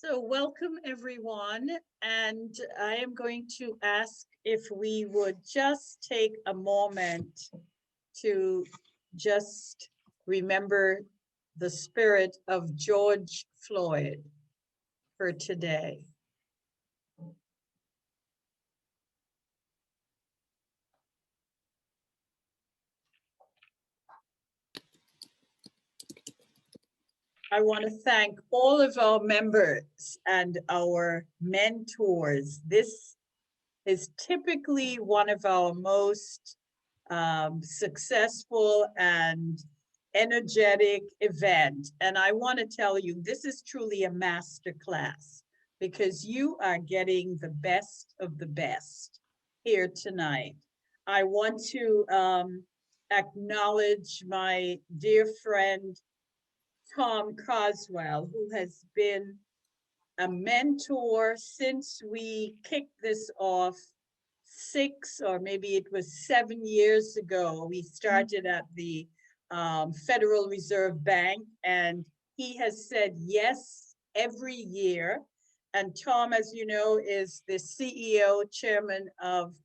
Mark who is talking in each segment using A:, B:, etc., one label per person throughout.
A: So welcome everyone, and I am going to ask if we would just take a moment to just remember the spirit of George Floyd for today. I want to thank all of our members and our mentors. This is typically one of our most successful and energetic event. And I want to tell you, this is truly a master class because you are getting the best of the best here tonight. I want to acknowledge my dear friend, Tom Coswell, who has been a mentor since we kicked this off 6 or maybe it was 7 years ago. We started at the Federal Reserve Bank, and he has said yes every year. And Tom, as you know, is the CEO, chairman of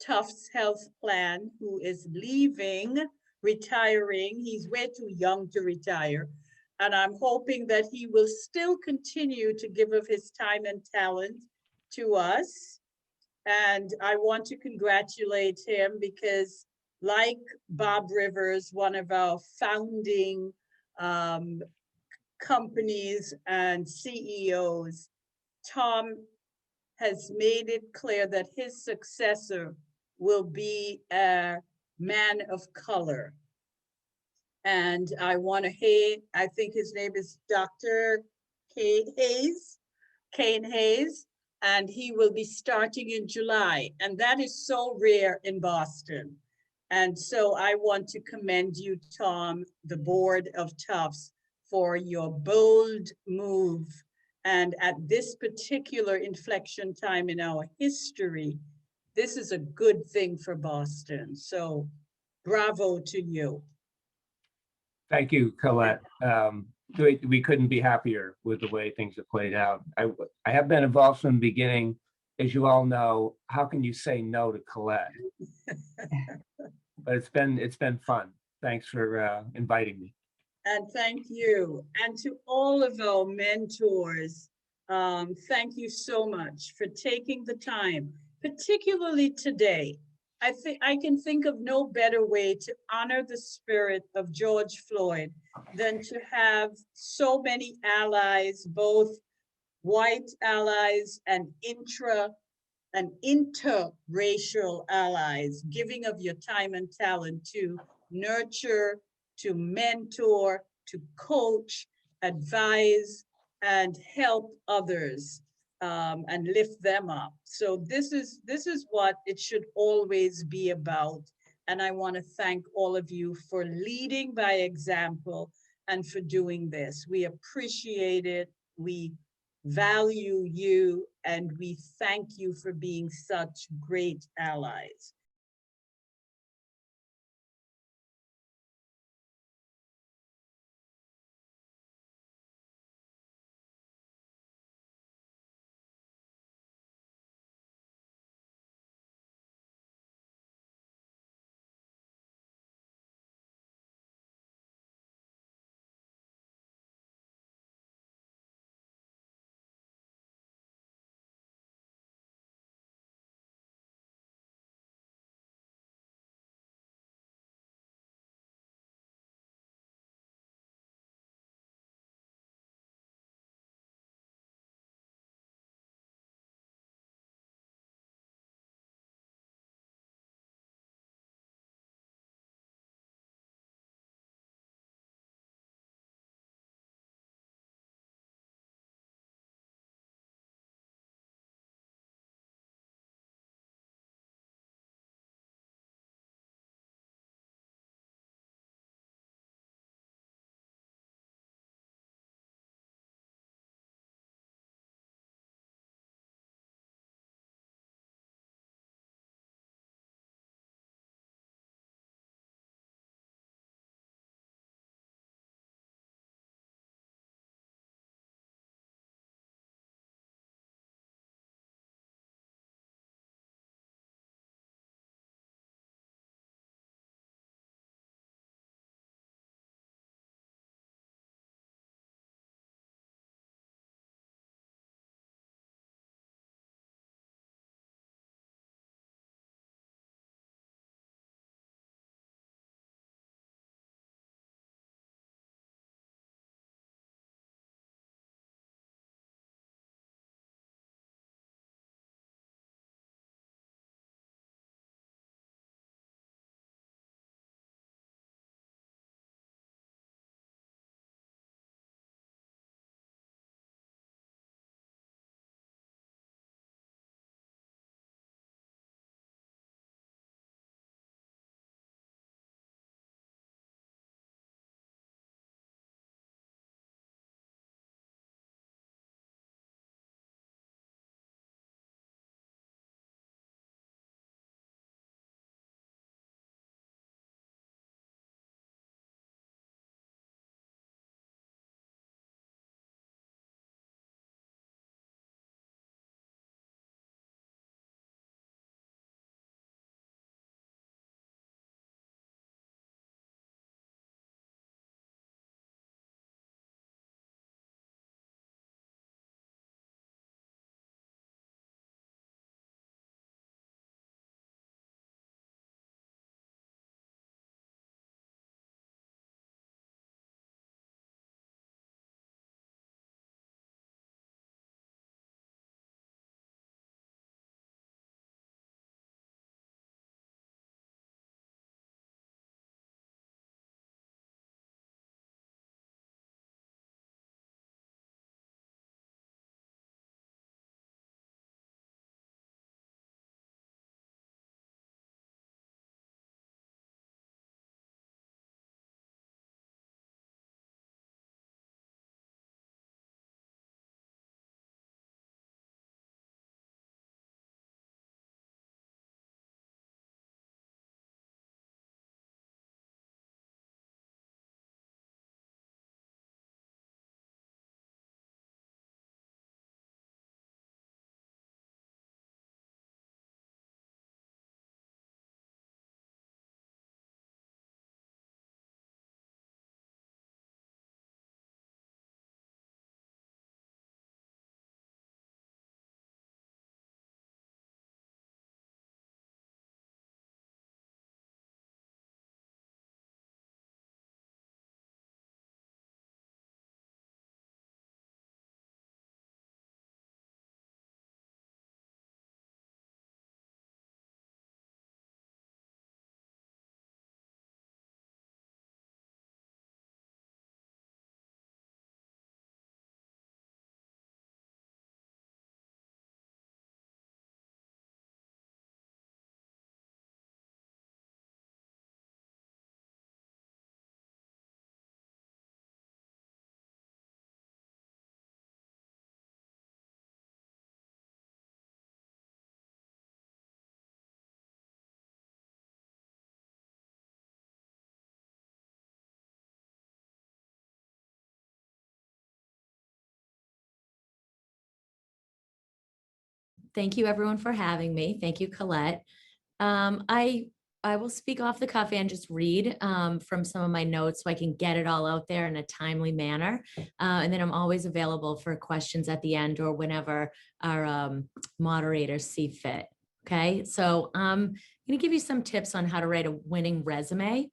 A: Tufts Health Plan, who is leaving, retiring. He's way too young to retire. And I'm hoping that he will still continue to give of his time and talent to us. And I want to congratulate him because, like Bob Rivers, one of our founding companies and CEOs, Tom has made it clear that his successor will be a man of color. And I want to, I think his name is Dr. Kane Hayes, and he will be starting in July. And that is so rare in Boston. And so I want to commend you, Tom, the board of Tufts, for your bold move. And at this particular inflection time in our history, this is a good thing for Boston. So bravo to you.
B: Thank you, Colette. We couldn't be happier with the way things have played out. I have been involved from the beginning. As you all know, how can you say no to Colette? But it's been fun. Thanks for inviting me.
A: And thank you. And to all of our mentors, thank you so much for taking the time, particularly today. I can think of no better way to honor the spirit of George Floyd than to have so many allies, both white allies and interracial allies, giving of your time and talent to nurture, to mentor, to coach, advise, and help others and lift them up. So this is what it should always be about. And I want to thank all of you for leading by example and for doing this. We appreciate it. We value you, and we thank you for being such great allies.
C: Thank you everyone for having me. Thank you, Colette. I will speak off the cuff and just read from some of my notes so I can get it all out there in a timely manner. And then I'm always available for questions at the end or whenever our moderators see fit. Okay, so I'm going to give you some tips on how to write a winning resume.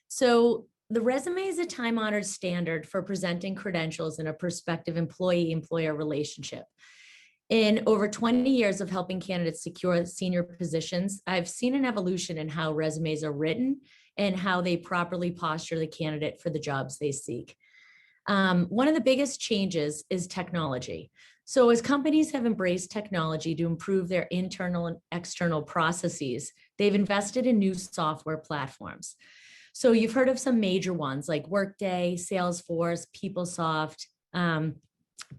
C: So the resume is a time-honored standard for presenting credentials in a prospective employee-employer relationship. In over 20 years of helping candidates secure senior positions, I've seen an evolution in how resumes are written and how they properly posture the candidate for the jobs they seek. One of the biggest changes is technology. So as companies have embraced technology to improve their internal and external processes, they've invested in new software platforms. So you've heard of some major ones like Workday, Salesforce, PeopleSoft,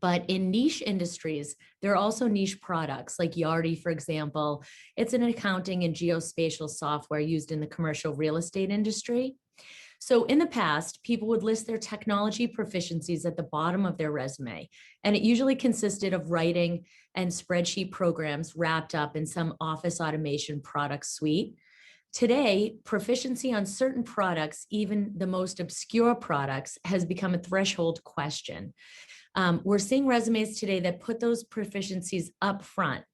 C: but in niche industries, there are also niche products like Yardi, for example. It's an accounting and geospatial software used in the commercial real estate industry. So in the past, people would list their technology proficiencies at the bottom of their resume, and it usually consisted of writing and spreadsheet programs wrapped up in some office automation product suite. Today, proficiency on certain products, even the most obscure products, has become a threshold question. We're seeing resumes today that put those proficiencies up front.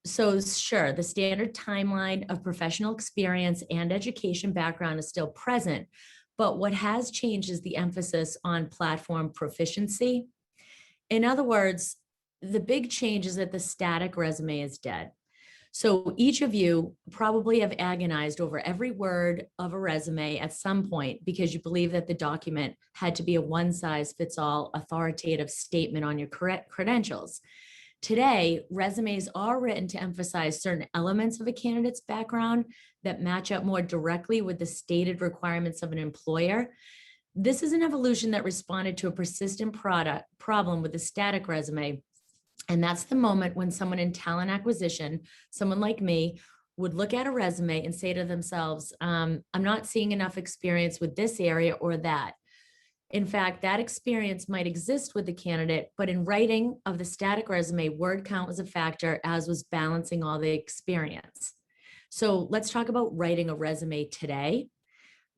C: So sure, the standard timeline of professional experience and education background is still present, but what has changed is the emphasis on platform proficiency. In other words, the big change is that the static resume is dead. So each of you probably have agonized over every word of a resume at some point because you believe that the document had to be a one-size-fits-all authoritative statement on your correct credentials. Today, resumes are written to emphasize certain elements of a candidate's background that match up more directly with the stated requirements of an employer. This is an evolution that responded to a persistent problem with the static resume. And that's the moment when someone in talent acquisition, someone like me, would look at a resume and say to themselves, I'm not seeing enough experience with this area or that. In fact, that experience might exist with the candidate, but in writing of the static resume, word count was a factor, as was balancing all the experience. So let's talk about writing a resume today.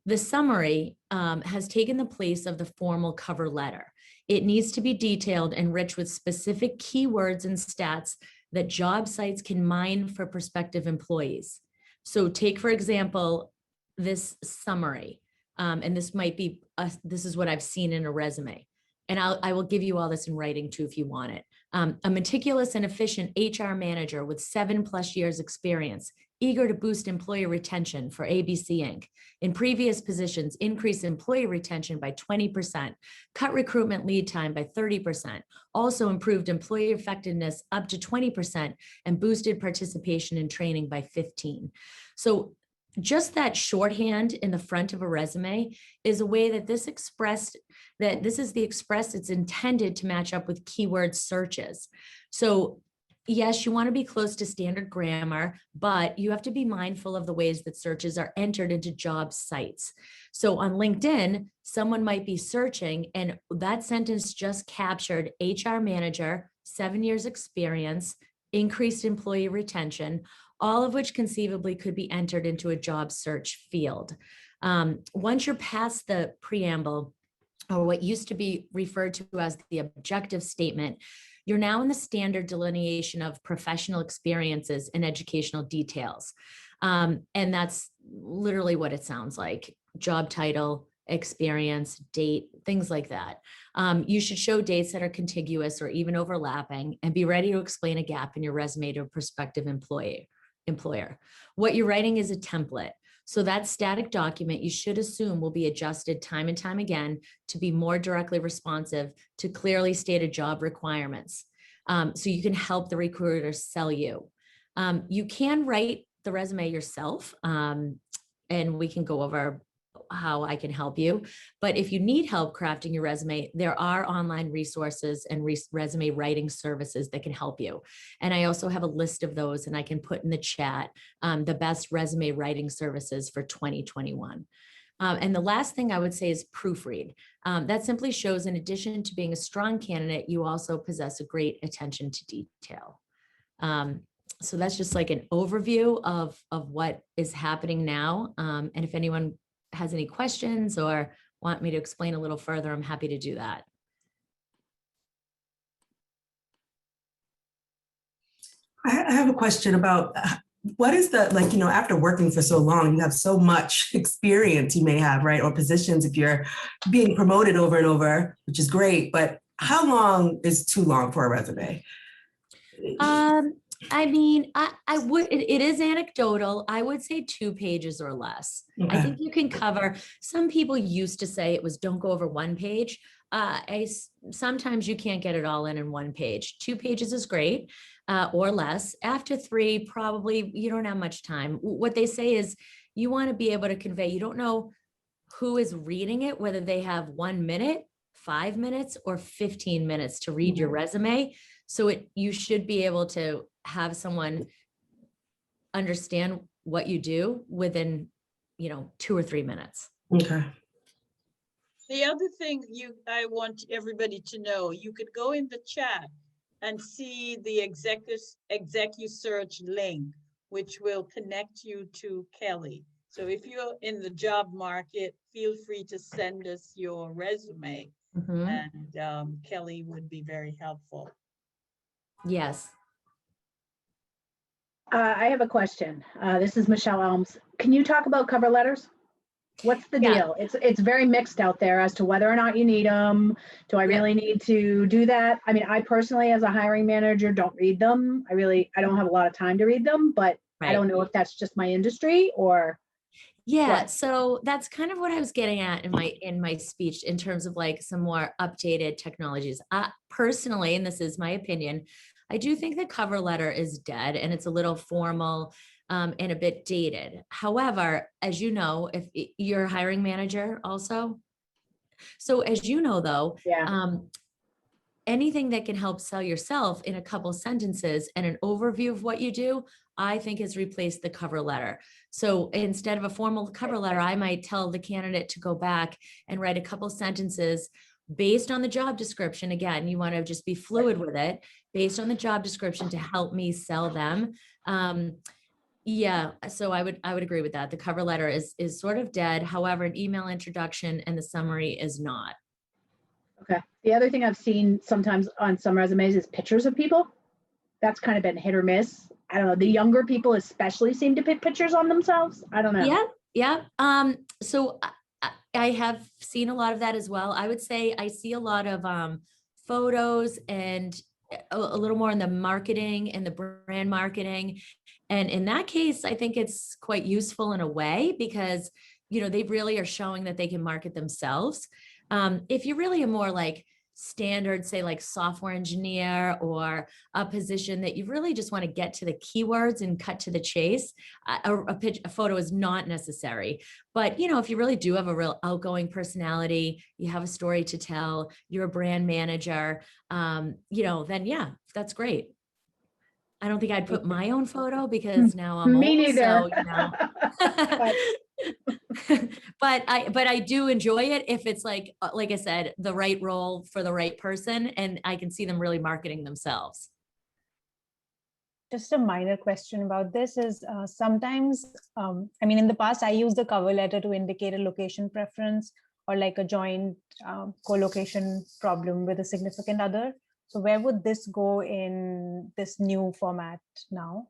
C: The summary has taken the place of the formal cover letter. It needs to be detailed and rich with specific keywords and stats that job sites can mine for prospective employees. So take, for example, this summary, and this might be, this is what I've seen in a resume. And I will give you all this in writing too if you want it. A meticulous and efficient HR manager with 7+ years experience, eager to boost employee retention for ABC Inc. In previous positions, increase employee retention by 20%, cut recruitment lead time by 30%, also improved employee effectiveness up to 20%, and boosted participation in training by 15%. So just that shorthand in the front of a resume is a way that this is the express it's intended to match up with keyword searches. So yes, you want to be close to standard grammar, but you have to be mindful of the ways that searches are entered into job sites. So on LinkedIn, someone might be searching and that sentence just captured HR manager, 7 years experience, increased employee retention, all of which conceivably could be entered into a job search field. Once you're past the preamble, or what used to be referred to as the objective statement, you're now in the standard delineation of professional experiences and educational details. And that's literally what it sounds like: job title, experience, date, things like that. You should show dates that are contiguous or even overlapping, and be ready to explain a gap in your resume to a prospective employer. What you're writing is a template. So that static document you should assume will be adjusted time and time again to be more directly responsive to clearly stated job requirements. So you can help the recruiter sell you. You can write the resume yourself, and we can go over how I can help you. But if you need help crafting your resume, there are online resources and resume writing services that can help you. And I also have a list of those, and I can put in the chat the best resume writing services for 2021. And the last thing I would say is proofread. That simply shows, in addition to being a strong candidate, you also possess a great attention to detail. So that's just like an overview of what is happening now. And if anyone has any questions or want me to explain a little further, I'm happy to do that.
D: I have a question about what is the, like, after working for so long, you have so much experience you may have, right? Or positions if you're being promoted over and over, which is great, but how long is too long for a resume?
C: I mean, I would, it is anecdotal. I would say 2 pages or less. I
D: Okay.
C: think you can cover, some people used to say it was don't go over 1 page. Sometimes you can't get it all in 1 page. 2 pages is great, or less. After 3, probably you don't have much time. What they say is you want to be able to convey, you don't know who is reading it, whether they have 1 minute, 5 minutes, or 15 minutes to read your resume. So you should be able to have someone understand what you do within, 2 or 3 minutes.
D: Okay.
A: The other thing I want everybody to know, you could go in the chat and see the ExecuSearch link, which will connect you to Kelly. So if you're in the job market, feel free to send us your resume, and Kelly would be very helpful.
C: Yes.
E: I have a question. This is Michelle Elms. Can you talk about cover letters? What's the
C: Yeah.
E: deal? It's very mixed out there as to whether or not you need them. Do I really need to do that? I mean, I personally, as a hiring manager, don't read them. I don't have a lot of time to read them, but I don't know if that's just my industry or.
C: Yeah,
E: what?
C: so that's kind of what I was getting at in my speech in terms of like some more updated technologies. Personally, and this is my opinion, I do think the cover letter is dead and it's a little formal and a bit dated. However, as you know, if you're a hiring manager also, so as you know though, anything that can help sell yourself in a couple sentences and an overview of what you do, I think has replaced the cover letter. So instead of a formal cover letter, I might tell the candidate to go back and write a couple sentences based on the job description. Again, you want to just be fluid with it, based on the job description to help me sell them. Yeah, so I would agree with that. The cover letter is sort of dead. However, an email introduction and the summary is not.
E: Okay. The other thing I've seen sometimes on some resumes is pictures of people. That's kind of been hit or miss. I don't know. The younger people especially seem to put pictures on themselves. I don't know.
C: Yeah. So I have seen a lot of that as well. I would say I see a lot of photos and a little more in the marketing and the brand marketing. And in that case, I think it's quite useful in a way because, they really are showing that they can market themselves. If you're really a more like standard, say like software engineer or a position that you really just want to get to the keywords and cut to the chase, a photo is not necessary. But, if you really do have a real outgoing personality, you have a story to tell, you're a brand manager, then yeah, that's great. I don't think I'd put my own photo because now I'm
E: Me
C: old,
E: neither.
C: But I do enjoy it if it's like I said, the right role for the right person, and I can see them really marketing themselves.
F: Just a minor question about this is sometimes, in the past, I use the cover letter to indicate a location preference or like a joint co-location problem with a significant other. So where would this go in this new format now?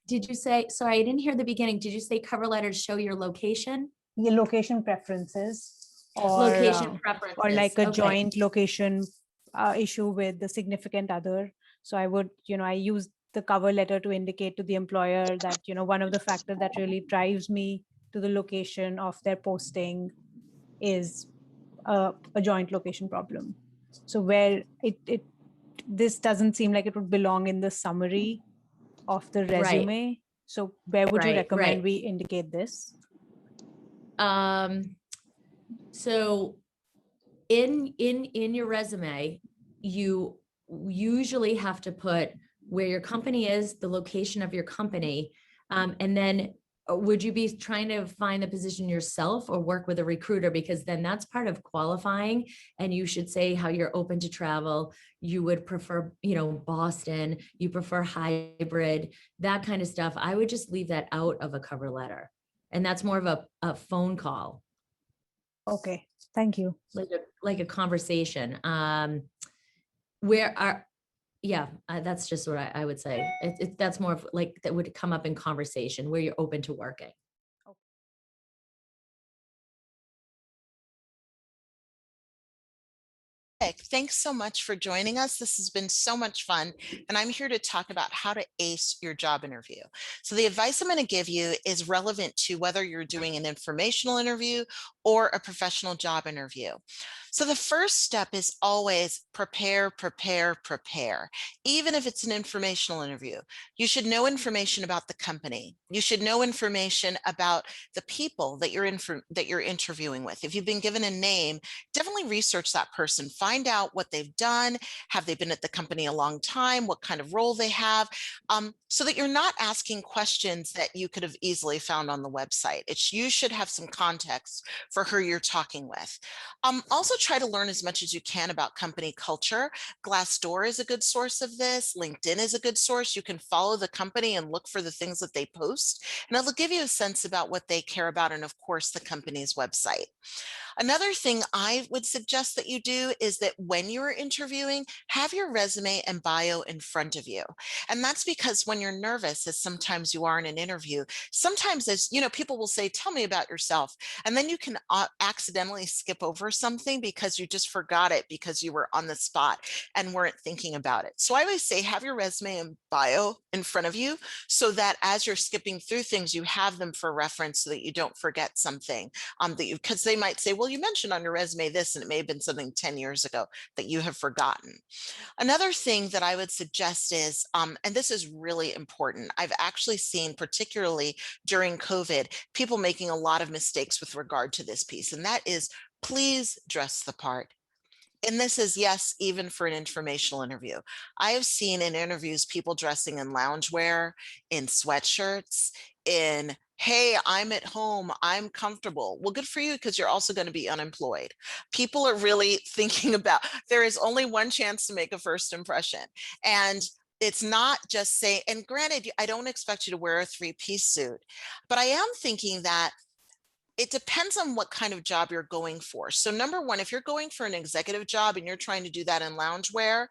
C: Did you say, sorry, I didn't hear the beginning. Did you say cover letters show your location?
F: Your location preferences or
C: Location preferences.
F: or like a joint location issue with the significant other. So I would, I use the cover letter to indicate to the employer that, one of the factors that really drives me to the location of their posting is a joint location problem. So where this doesn't seem like it would belong in the summary of the resume. Right. So where would you recommend we indicate this?
C: So in your resume, you usually have to put where your company is, the location of your company, and then would you be trying to find the position yourself or work with a recruiter? Because then that's part of qualifying. And you should say how you're open to travel. You would prefer, Boston, you prefer hybrid, that kind of stuff. I would just leave that out of a cover letter. And that's more of a phone call,
F: Okay, thank you.
C: like a conversation. That's just what I would say. That's more of like, that would come up in conversation where you're open to working.
G: Thanks so much for joining us. This has been so much fun, and I'm here to talk about how to ace your job interview. So the advice I'm going to give you is relevant to whether you're doing an informational interview or a professional job interview. So the first step is always prepare, prepare, prepare. Even if it's an informational interview, you should know information about the company. You should know information about the people that you're interviewing with. If you've been given a name, definitely research that person. Find out what they've done. Have they been at the company a long time? What kind of role they have? So that you're not asking questions that you could have easily found on the website. You should have some context for who you're talking with. Also try to learn as much as you can about company culture. Glassdoor is a good source of this. LinkedIn is a good source. You can follow the company and look for the things that they post, and it'll give you a sense about what they care about, and of course, the company's website. Another thing I would suggest that you do is that when you're interviewing, have your resume and bio in front of you. And that's because when you're nervous, as sometimes you are in an interview, sometimes people will say, tell me about yourself. And then you can accidentally skip over something because you just forgot it because you were on the spot and weren't thinking about it. So I always say, have your resume and bio in front of you so that as you're skipping through things, you have them for reference so that you don't forget something because they might say, well, you mentioned on your resume this, and it may have been something 10 years ago that you have forgotten. Another thing that I would suggest is, and this is really important, I've actually seen, particularly during COVID, people making a lot of mistakes with regard to this piece, and that is, please dress the part. And this is, yes, even for an informational interview. I have seen in interviews people dressing in loungewear, in sweatshirts, in, hey, I'm at home, I'm comfortable. Well, good for you, because you're also going to be unemployed. People are really thinking about, there is only one chance to make a first impression. And it's not just say, and granted, I don't expect you to wear a three-piece suit, but I am thinking that it depends on what kind of job you're going for. So number one, if you're going for an executive job and you're trying to do that in loungewear,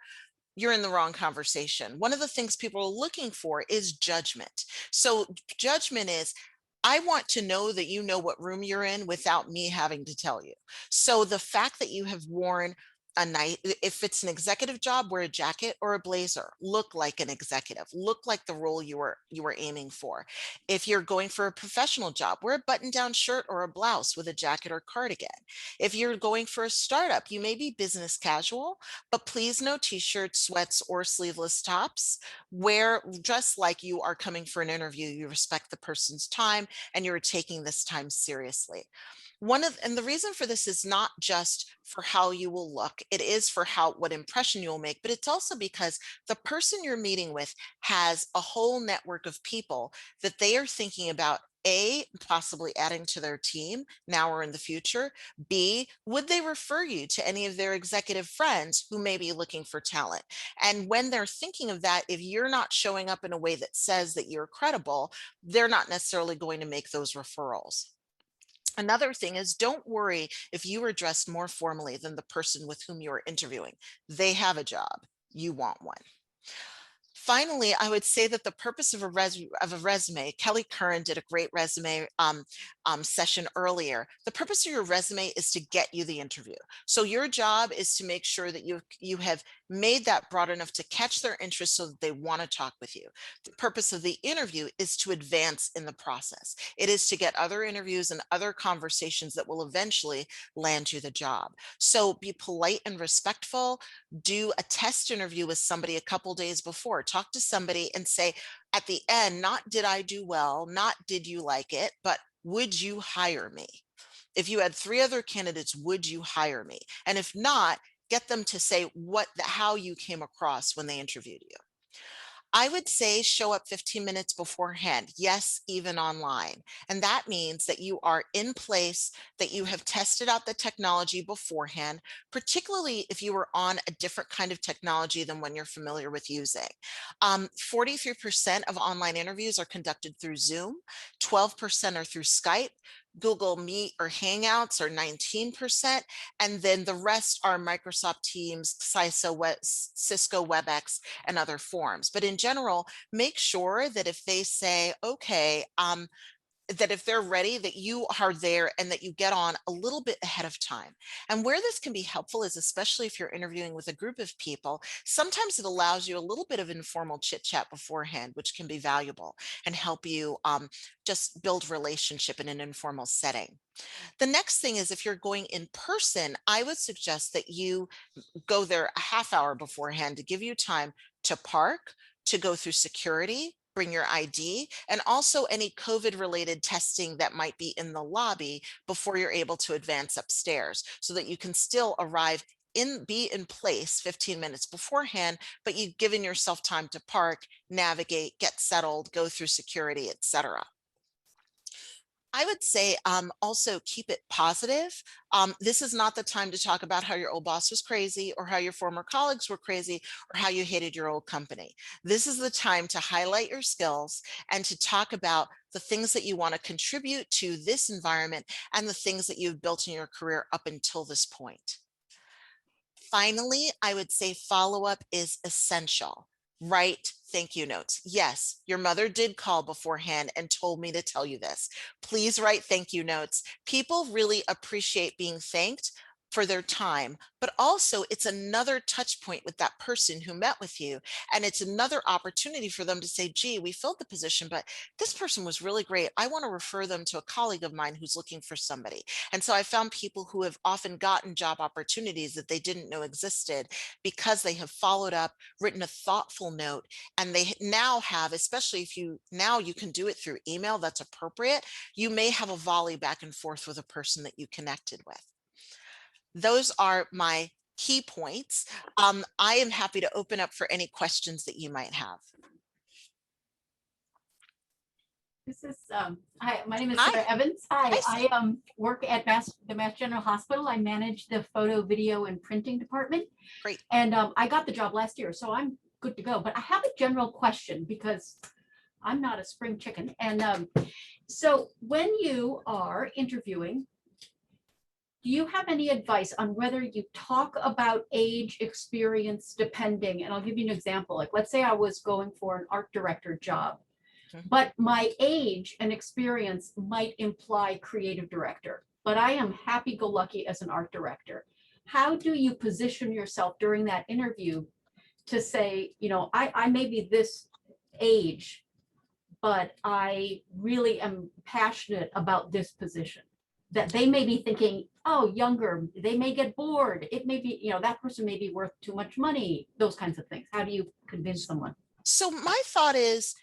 G: you're in the wrong conversation. One of the things people are looking for is judgment. So judgment is, I want to know that you know what room you're in without me having to tell you. So the fact that you have worn if it's an executive job, wear a jacket or a blazer, look like an executive, look like the role you were aiming for. If you're going for a professional job, wear a button-down shirt or a blouse with a jacket or cardigan. If you're going for a startup, you may be business casual, but please no t-shirts, sweats, or sleeveless tops. Dress like you are coming for an interview. You respect the person's time and you're taking this time seriously. And the reason for this is not just for how you will look, it is for what impression you will make, but it's also because the person you're meeting with has a whole network of people that they are thinking about, A, possibly adding to their team now or in the future. B, would they refer you to any of their executive friends who may be looking for talent? And when they're thinking of that, if you're not showing up in a way that says that you're credible, they're not necessarily going to make those referrals. Another thing is, don't worry if you are dressed more formally than the person with whom you are interviewing. They have a job. You want one. Finally, I would say that the purpose of a resume, Kelly Curran did a great resume session earlier. The purpose of your resume is to get you the interview. So your job is to make sure that you have made that broad enough to catch their interest so that they want to talk with you. The purpose of the interview is to advance in the process. It is to get other interviews and other conversations that will eventually land you the job. So be polite and respectful. Do a test interview with somebody a couple days before. Talk to somebody and say at the end, not did I do well, not did you like it, but would you hire me? If you had 3 other candidates, would you hire me? And if not, get them to say how you came across when they interviewed you. I would say show up 15 minutes beforehand. Yes, even online. And that means that you are in place, that you have tested out the technology beforehand, particularly if you were on a different kind of technology than one you're familiar with using. 43% of online interviews are conducted through Zoom, 12% are through Skype, Google Meet or Hangouts are 19%, and then the rest are Microsoft Teams, Cisco WebEx, and other forms. But in general, make sure that if they say, okay, that if they're ready, that you are there and that you get on a little bit ahead of time. And where this can be helpful is, especially if you're interviewing with a group of people, sometimes it allows you a little bit of informal chit chat beforehand, which can be valuable and help you just build relationship in an informal setting. The next thing is, if you're going in person, I would suggest that you go there a half hour beforehand to give you time to park, to go through security, bring your ID, and also any COVID related testing that might be in the lobby before you're able to advance upstairs, so that you can still be in place 15 minutes beforehand, but you've given yourself time to park, navigate, get settled, go through security, etc. I would say also keep it positive. This is not the time to talk about how your old boss was crazy, or how your former colleagues were crazy, or how you hated your old company. This is the time to highlight your skills and to talk about the things that you want to contribute to this environment and the things that you've built in your career up until this point. Finally, I would say follow-up is essential. Write thank you notes. Yes, your mother did call beforehand and told me to tell you this. Please write thank you notes. People really appreciate being thanked for their time, but also it's another touch point with that person who met with you. And it's another opportunity for them to say, gee, we filled the position, but this person was really great. I want to refer them to a colleague of mine who's looking for somebody. And so I found people who have often gotten job opportunities that they didn't know existed because they have followed up, written a thoughtful note, and they now have, especially if you can do it through email, that's appropriate. You may have a volley back and forth with a person that you connected with. Those are my key points. I am happy to open up for any questions that you might have.
H: This is, hi, my name is
G: Hi.
H: Sarah Evans. Hi,
G: Hi,
H: I work at the Mass General Hospital. I manage the photo, video, and printing department.
G: Great.
H: And I got the job last year, so I'm good to go. But I have a general question because I'm not a spring chicken. And so when you are interviewing, do you have any advice on whether you talk about age, experience, depending? And I'll give you an example. Like, let's say I was going for an art director job, but my age and experience might imply creative director, but I am happy-go-lucky as an art director. How do you position yourself during that interview to say, you know, I may be this age, but I really am passionate about this position? That they may be thinking, oh, younger, they may get bored. It may be, you know, that person may be worth too much money, those kinds of things. How do you convince someone?
G: So my thought is,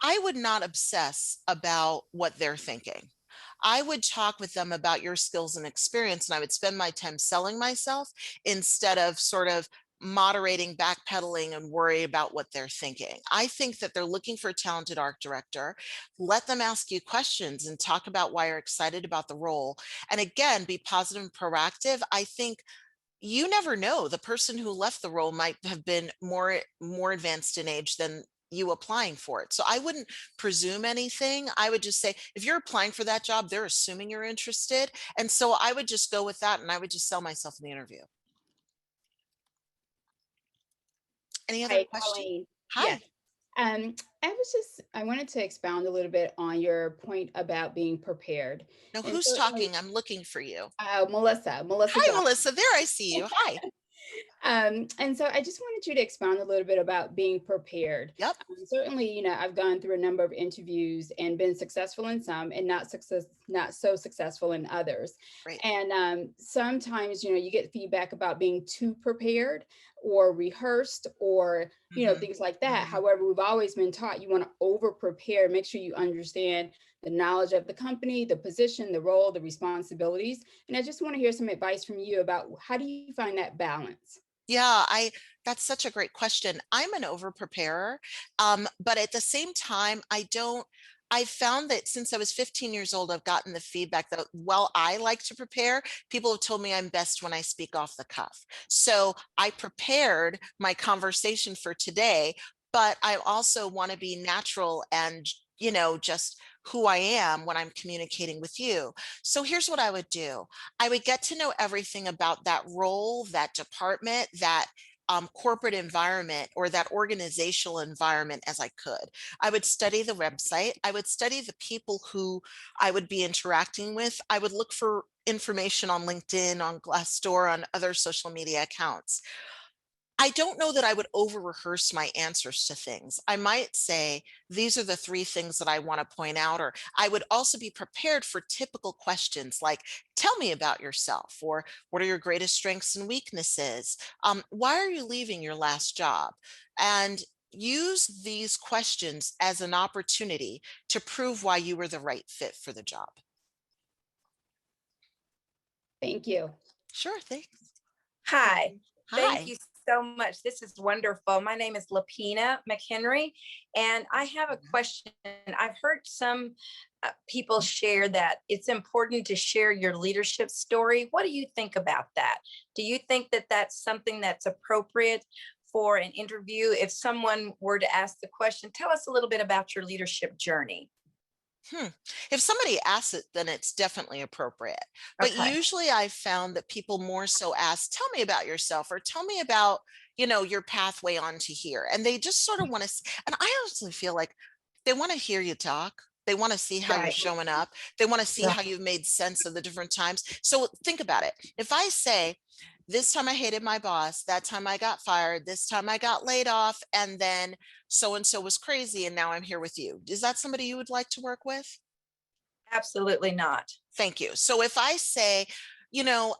G: I would not obsess about what they're thinking. I would talk with them about your skills and experience, and I would spend my time selling myself instead of sort of moderating, backpedaling, and worry about what they're thinking. I think that they're looking for a talented art director. Let them ask you questions and talk about why you're excited about the role. And again, be positive and proactive. I think you never know. The person who left the role might have been more advanced in age than you applying for it. So I wouldn't presume anything. I would just say, if you're applying for that job, they're assuming you're interested. And so I would just go with that, and I would just sell myself in the interview. Any other
I: Hi,
G: questions?
I: Colleen.
G: Hi.
I: Yes. I wanted to expound a little bit on your point about being prepared.
G: Now,
I: And
G: who's
I: certainly,
G: talking? I'm looking for you.
I: Melissa
G: Hi,
I: Johnson.
G: Melissa. There, I see you. Hi.
I: And so I just wanted you to expound a little bit about being prepared.
G: Yep.
I: Certainly, you know, I've gone through a number of interviews and been successful in some and not so successful in others.
G: Right.
I: And sometimes, you know, you get feedback about being too prepared or rehearsed or, you know, things like that. However, we've always been taught you want to over prepare, make sure you understand the knowledge of the company, the position, the role, the responsibilities. And I just want to hear some advice from you about how do you find that balance?
G: Yeah, That's such a great question. I'm an over preparer, but at the same time, I found that since I was 15 years old, I've gotten the feedback that while I like to prepare, people have told me I'm best when I speak off the cuff. So I prepared my conversation for today, but I also want to be natural and, just who I am when I'm communicating with you. So here's what I would do. I would get to know everything about that role, that department, that corporate environment or that organizational environment as I could. I would study the website. I would study the people who I would be interacting with. I would look for information on LinkedIn, on Glassdoor, on other social media accounts. I don't know that I would over rehearse my answers to things. I might say, these are the 3 things that I want to point out, or I would also be prepared for typical questions like, tell me about yourself, or what are your greatest strengths and weaknesses? Why are you leaving your last job? And use these questions as an opportunity to prove why you were the right fit for the job.
I: Thank you.
G: Sure, thanks.
J: Hi. Thank
G: Hi.
J: you so much. This is wonderful. My name is Lapina McHenry, and I have a question. I've heard some people share that it's important to share your leadership story. What do you think about that? Do you think that that's something that's appropriate for an interview? If someone were to ask the question, tell us a little bit about your leadership journey.
G: If somebody asks it, then it's definitely appropriate. But
J: Okay.
G: usually I've found that people more so ask, tell me about yourself, or tell me about, your pathway onto here. And they just sort of want to, and I honestly feel like they want to hear you talk. They want to see how you're
J: Right.
G: showing up. They want to see
J: Yeah.
G: how you've made sense of the different times. So think about it. If I say, this time I hated my boss, that time I got fired, this time I got laid off, and then so-and-so was crazy, and now I'm here with you. Is that somebody you would like to work with?
J: Absolutely not.
G: Thank you. So if I say,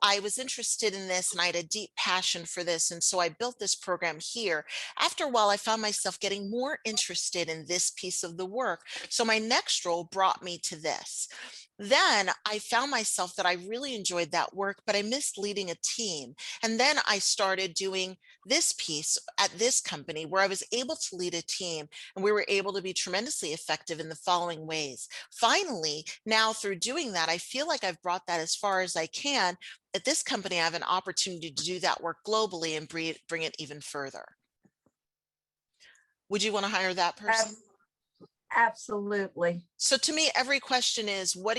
G: I was interested in this and I had a deep passion for this, and so I built this program here. After a while, I found myself getting more interested in this piece of the work. So my next role brought me to this. Then I found myself that I really enjoyed that work, but I missed leading a team. And then I started doing this piece at this company where I was able to lead a team, and we were able to be tremendously effective in the following ways. Finally, now through doing that, I feel like I've brought that as far as I can. At this company, I have an opportunity to do that work globally and bring it even further. Would you want to hire that person?
J: Absolutely.
G: So to me, every question is, what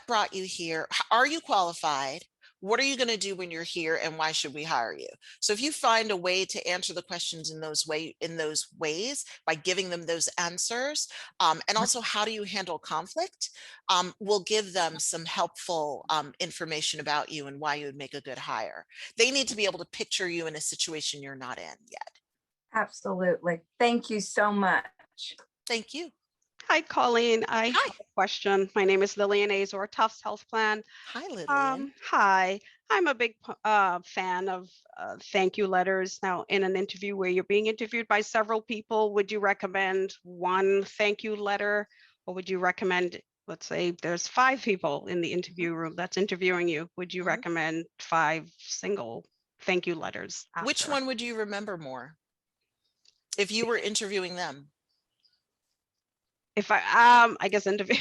G: brought you here? Are you qualified? What are you going to do when you're here, and why should we hire you? So if you find a way to answer the questions in those ways by giving them those answers, and also how do you handle conflict, we'll give them some helpful information about you and why you would make a good hire. They need to be able to picture you in a situation you're not in yet.
J: Absolutely. Thank you so much.
G: Thank you.
K: Hi, Colleen. I
G: Hi.
K: have a question. My name is Lillian Azor, Tufts Health Plan.
G: Hi, Lillian.
K: Hi. I'm a big fan of thank you letters. Now, in an interview where you're being interviewed by several people, would you recommend one thank you letter, or would you recommend, let's say there's 5 people in the interview room that's interviewing you, would you recommend 5 single thank you letters?
G: Which
K: after?
G: one would you remember more if you were interviewing them?
K: If I guess interview.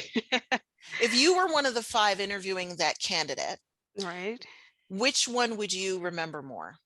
G: If you were one of the 5 interviewing that candidate,
K: Right.
G: which one would you remember more?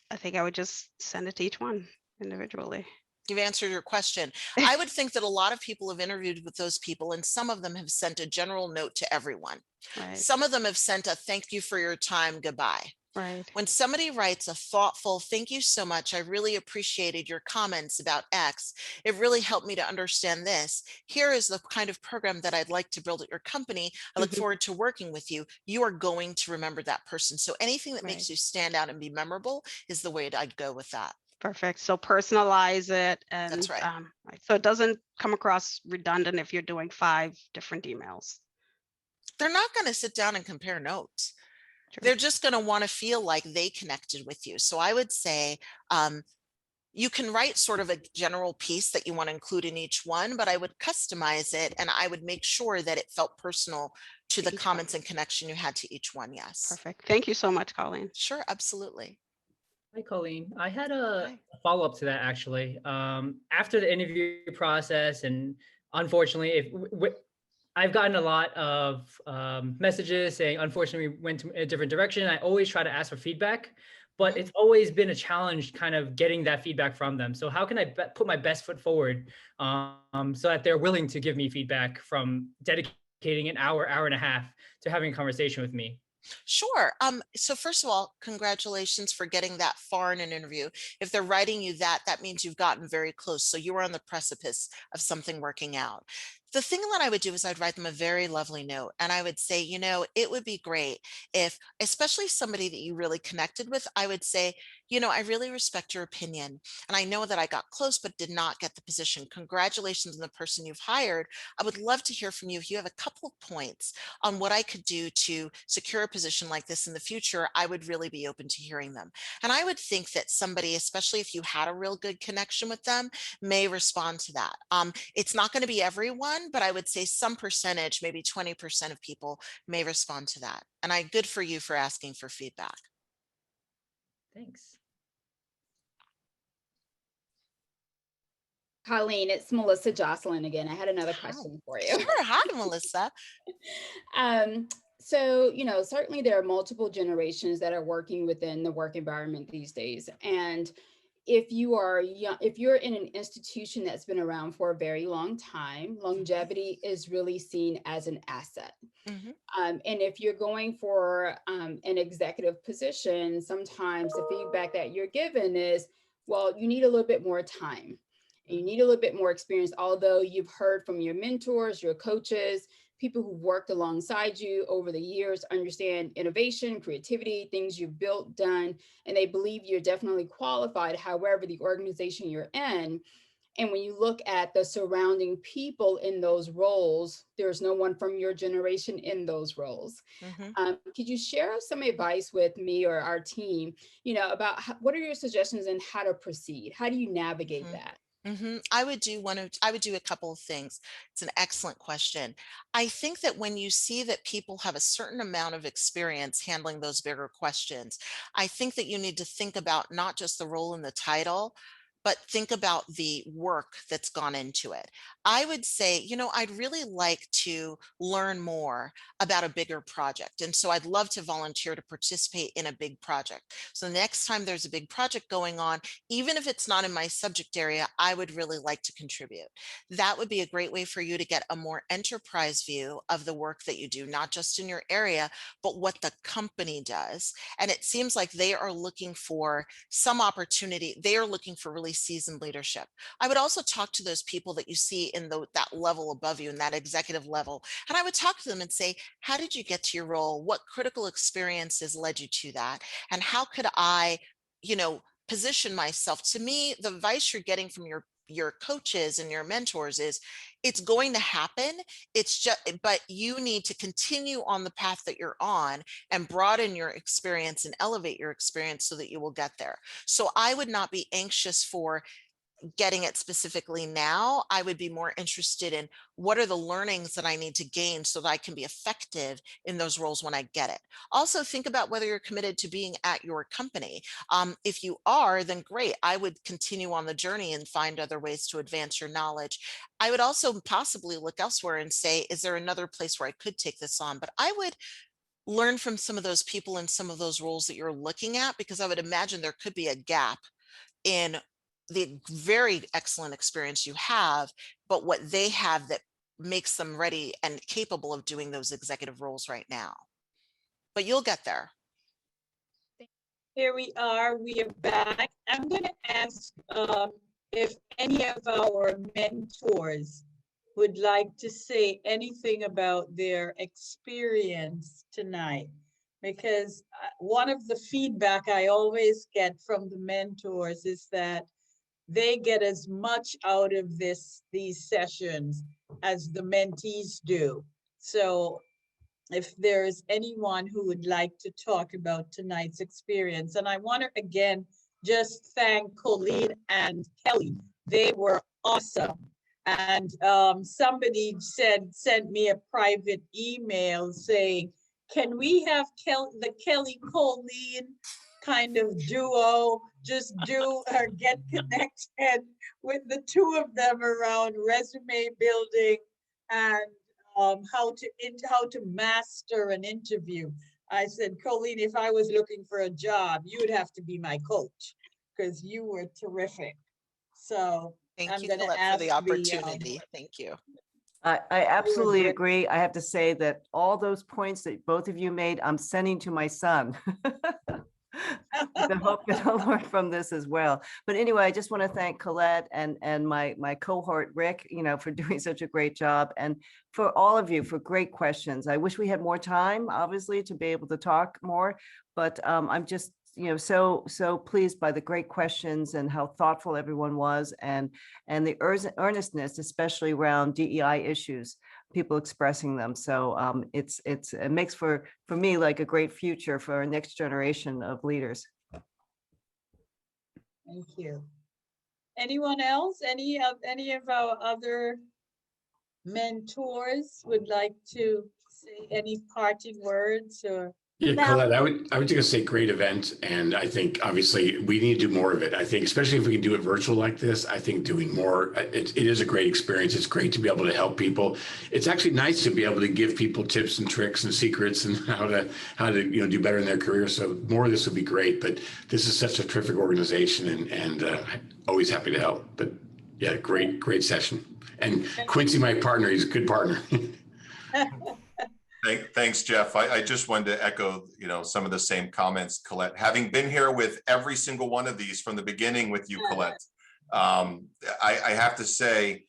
K: I think I would just send it to each one individually.
G: You've answered your question. I would think that a lot of people have interviewed with those people, and some of them have sent a general note to everyone.
K: Right.
G: Some of them have sent a thank you for your time, goodbye.
K: Right.
G: When somebody writes a thoughtful, thank you so much, I really appreciated your comments about X. It really helped me to understand this. Here is the kind of program that I'd like to build at your company. I look forward to working with you. You are going to remember that person. So anything that makes you stand out and be memorable is the way I'd go with that.
K: Perfect. So personalize it, and
G: That's right.
K: Right. So it doesn't come across redundant if you're doing 5 different emails.
G: They're not going to sit down and compare notes.
K: True.
G: They're just going to want to feel like they connected with you. So I would say, You can write sort of a general piece that you want to include in each one, but I would customize it and I would make sure that it felt personal to the
K: each one.
G: comments and connection you had to each one. Yes.
K: Perfect. Thank you so much, Colleen.
G: Sure, absolutely.
L: Hi, Colleen. I had a
G: Hi.
L: follow-up to that actually. After the interview process, and unfortunately, I've gotten a lot of messages saying, unfortunately, we went in a different direction. I always try to ask for feedback, but it's always been a challenge kind of getting that feedback from them. So how can I put my best foot forward so that they're willing to give me feedback from dedicating an hour, hour and a half to having a conversation with me?
G: Sure. So first of all, congratulations for getting that far in an interview. If they're writing you that, that means you've gotten very close. So you were on the precipice of something working out. The thing that I would do is I'd write them a very lovely note. And I would say, you know, it would be great if, especially somebody that you really connected with, I would say, you know, I really respect your opinion. And I know that I got close, but did not get the position. Congratulations on the person you've hired. I would love to hear from you. If you have a couple of points on what I could do to secure a position like this in the future, I would really be open to hearing them. And I would think that somebody, especially if you had a real good connection with them, may respond to that. It's not going to be everyone, but I would say some percentage, maybe 20% of people may respond to that. And good for you for asking for feedback.
L: Thanks.
I: Colleen, it's Melissa Jocelyn again. I had another question for you.
G: Sure. Hi, Melissa.
I: So, you know, certainly there are multiple generations that are working within the work environment these days. And if you are young, if you're in an institution that's been around for a very long time, longevity is really seen as an asset. And if you're going for an executive position, sometimes the feedback that you're given is, well, you need a little bit more time. You need a little bit more experience, although you've heard from your mentors, your coaches, people who've worked alongside you over the years, understand innovation, creativity, things you've built, done, and they believe you're definitely qualified. However, the organization you're in, and when you look at the surrounding people in those roles, there's no one from your generation in those roles. Could you share some advice with me or our team, you know, about what are your suggestions and how to proceed? How do you navigate that?
G: I would do a couple of things. It's an excellent question. I think that when you see that people have a certain amount of experience handling those bigger questions, I think that you need to think about not just the role and the title, but think about the work that's gone into it. I would say, you know, I'd really like to learn more about a bigger project. And so I'd love to volunteer to participate in a big project. So the next time there's a big project going on, even if it's not in my subject area, I would really like to contribute. That would be a great way for you to get a more enterprise view of the work that you do, not just in your area, but what the company does. And it seems like they are looking for some opportunity. They are looking for really seasoned leadership. I would also talk to those people that you see in that level above you, in that executive level. And I would talk to them and say, how did you get to your role? What critical experiences led you to that? And how could I, you know, position myself? To me, the advice you're getting from your coaches and your mentors is it's going to happen. It's just, but you need to continue on the path that you're on and broaden your experience and elevate your experience so that you will get there. So I would not be anxious for getting it specifically now. I would be more interested in what are the learnings that I need to gain so that I can be effective in those roles when I get it. Also think about whether you're committed to being at your company. If you are, then great. I would continue on the journey and find other ways to advance your knowledge. I would also possibly look elsewhere and say, is there another place where I could take this on? But I would learn from some of those people in some of those roles that you're looking at, because I would imagine there could be a gap in the very excellent experience you have, but what they have that makes them ready and capable of doing those executive roles right now. But you'll get there.
A: Here we are back. I'm going to ask if any of our mentors would like to say anything about their experience tonight, because one of the feedback I always get from the mentors is that they get as much out of these sessions as the mentees do. So if there's anyone who would like to talk about tonight's experience, and I want to again just thank Colleen and Kelly. They were awesome. And somebody sent me a private email saying, can we have the Kelly Colleen kind of duo, just do or get connected with the two of them around resume building and how to master an interview. I said, Colleen, if I was looking for a job, you would have to be my coach because you were terrific. So
G: Thank
A: I'm
G: you,
A: going to
G: Colette, for
A: ask
G: the opportunity. Thank you.
M: I absolutely agree. I have to say that all those points that both of you made, I'm sending to my son. I hope that I'll learn from this as well. But anyway, I just want to thank Colette and my cohort, Rick, for doing such a great job, and for all of you for great questions. I wish we had more time, obviously, to be able to talk more, but I'm just so pleased by the great questions and how thoughtful everyone was, and the earnestness, especially around DEI issues, people expressing them. So it makes for me like a great future for our next generation of leaders.
A: Thank you. Anyone else? Any of our other mentors would like to say any parting words or?
N: Yeah, Colette, I was just gonna say great event. And I think obviously we need to do more of it. I think especially if we can do it virtual like this, I think doing more, it is a great experience. It's great to be able to help people. It's actually nice to be able to give people tips and tricks and secrets and how to do better in their career. So more of this would be great, but this is such a terrific organization and always happy to help. But yeah, great session. And Quincy, my partner, he's a good partner.
O: Thanks, Jeff. I just wanted to echo, some of the same comments, Colette. Having been here with every single one of these from the beginning with you, Colette, I have to say,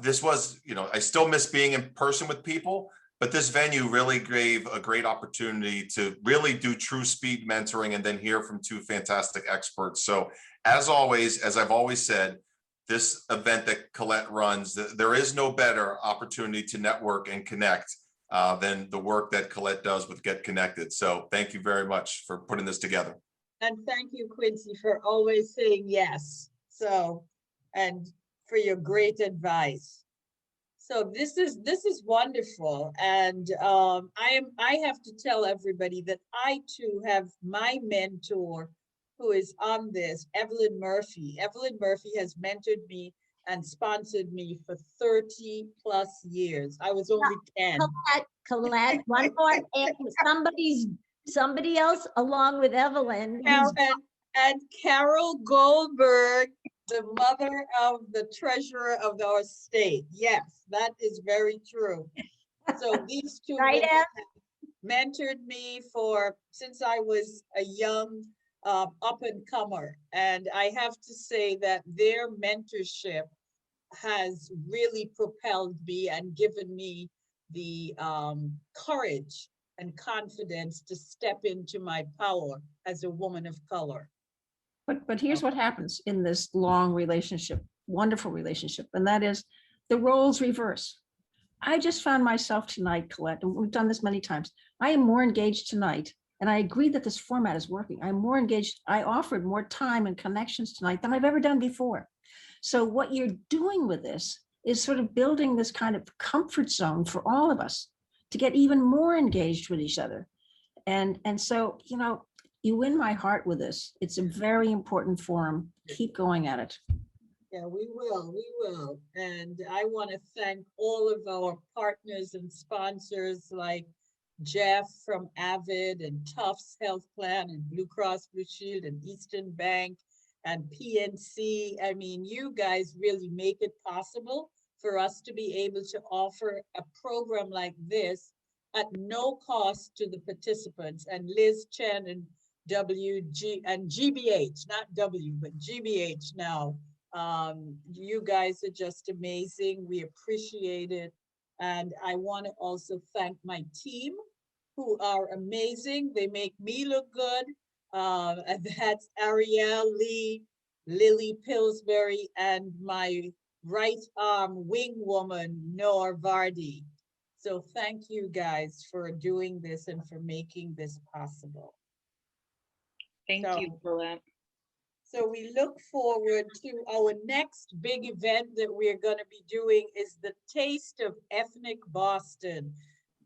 O: this was, I still miss being in person with people, but this venue really gave a great opportunity to really do true speed mentoring and then hear from two fantastic experts. So as always, as I've always said, this event that Colette runs, there is no better opportunity to network and connect than the work that Colette does with Get Connected. So thank you very much for putting this together.
A: And thank you, Quincy, for always saying yes. So, and for your great advice. So this is wonderful. And I have to tell everybody that I too have my mentor who is on this, Evelyn Murphy. Evelyn Murphy has mentored me and sponsored me for 30 plus years. I was only 10.
P: Collect, one more, somebody else along with Evelyn.
A: And Carol Goldberg, the mother of the treasurer of our state. Yes, that is very true. So these two
P: right,
A: have mentored me since I was a young up and comer. And I have to say that their mentorship has really propelled me and given me the courage and confidence to step into my power as a woman of color.
Q: But here's what happens in this long relationship, wonderful relationship, and that is the roles reverse. I just found myself tonight, Colette, and we've done this many times. I am more engaged tonight, and I agree that this format is working. I'm more engaged. I offered more time and connections tonight than I've ever done before. So what you're doing with this is sort of building this kind of comfort zone for all of us to get even more engaged with each other. And so, you win my heart with this. It's a very important forum. Keep going at it.
A: Yeah, we will. And I want to thank all of our partners and sponsors like Jeff from Avid and Tufts Health Plan and Blue Cross Blue Shield and Eastern Bank and PNC. I mean, you guys really make it possible for us to be able to offer a program like this at no cost to the participants. And Liz Chen and WG and GBH, not W, but GBH now. You guys are just amazing. We appreciate it. And I want to also thank my team who are amazing. They make me look good. And that's Ariel Lee, Lily Pillsbury, and my right arm wing woman, Noor Vardy. So thank you guys for doing this and for making this possible.
R: Thank you, Colette.
A: So we look forward to our next big event that we're going to be doing is the Taste of Ethnic Boston.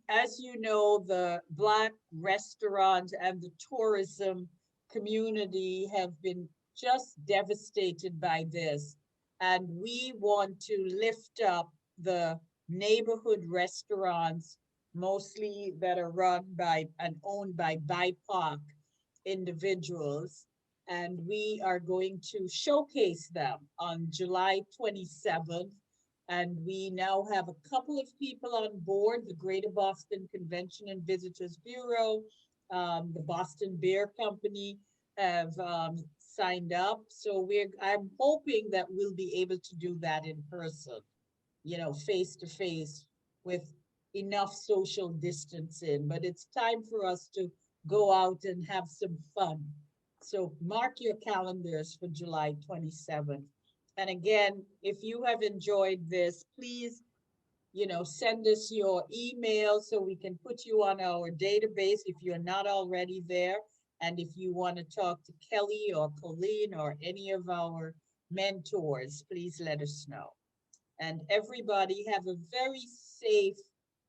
A: As you know, the Black restaurant and the tourism community have been just devastated by this. And we want to lift up the neighborhood restaurants, mostly that are run by and owned by BIPOC individuals. And we are going to showcase them on July 27th. And we now have a couple of people on board, the Greater Boston Convention and Visitors Bureau, the Boston Beer Company have signed up. So I'm hoping that we'll be able to do that in person, you know, face to face with enough social distancing. But it's time for us to go out and have some fun. So mark your calendars for July 27th. And again, if you have enjoyed this, please, you know, send us your email so we can put you on our database if you're not already there. And if you want to talk to Kelly or Colleen or any of our mentors, please let us know. And everybody have a very safe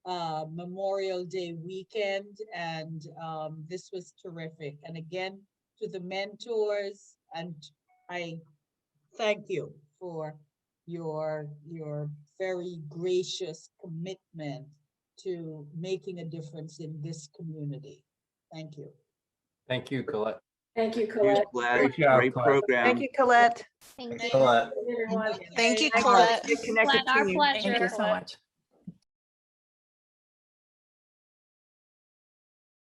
A: Memorial Day weekend. And this was terrific. And again, to the mentors, and I thank you for your very gracious commitment to making a difference in this community. Thank you.
B: Thank you, Colette.
J: Thank you, Colette.
B: Great job,
M: Great
B: Colette.
M: program.
J: Thank you, Colette.
P: Thank you.
B: Colette.
J: Everyone.
G: Thank you,
J: Thank
G: Colette.
J: Get connected
P: Our
J: team.
P: pleasure.
Q: Thank you so much.